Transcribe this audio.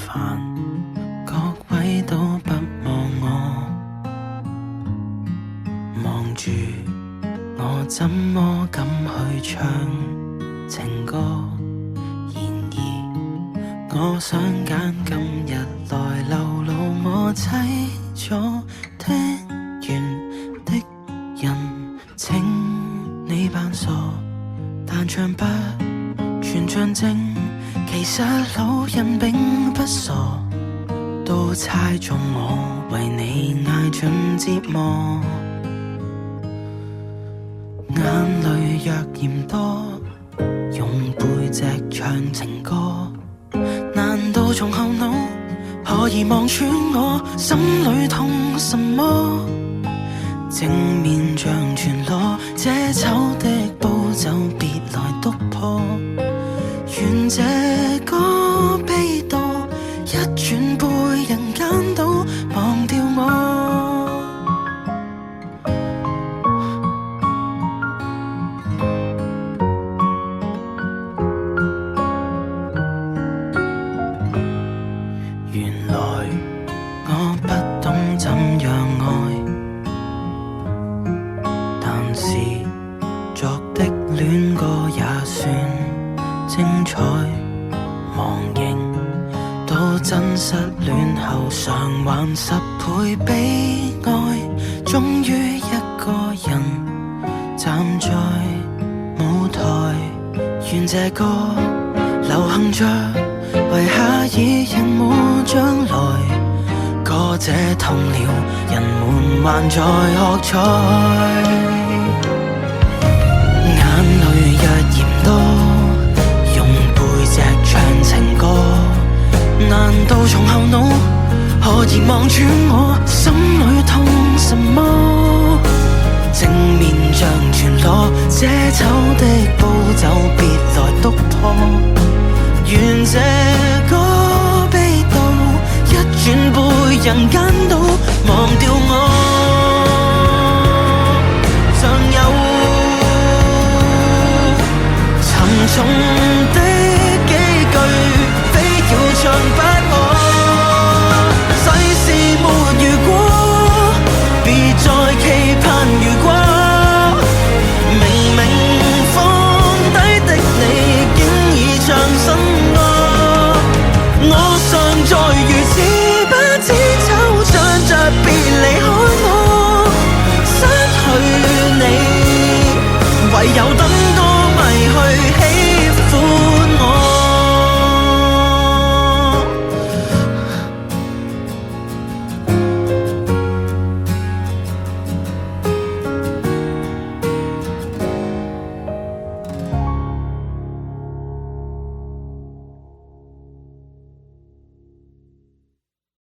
煩，各位都不望我，望住我怎麼敢去唱情歌？然而我想揀今日來流露我凄楚的緣的人，請你扮傻，但唱不全像正，其實老人並不傻，都猜中我為你捱盡折磨。眼淚若嫌多，用背脊唱情歌，難道從後腦可以望穿我心裏痛什麼？正面像全裸，這醜的步驟別來督破，願這歌悲到一轉背人間都忘掉我。原來我不懂怎樣愛，但是作的戀歌也算精彩。忘形到真失戀後償還10倍悲哀，終於一個人站在舞台，願這歌流行着，為下已人沒將來，歌者痛了，人們還在喝彩。眼淚若嫌多，用背脊唱情歌，難道從後腦可以望穿我心裏痛什麼？正面像全裸，這醜的步驟別來督破，願這歌悲到一轉背人間都忘掉我。像有沉重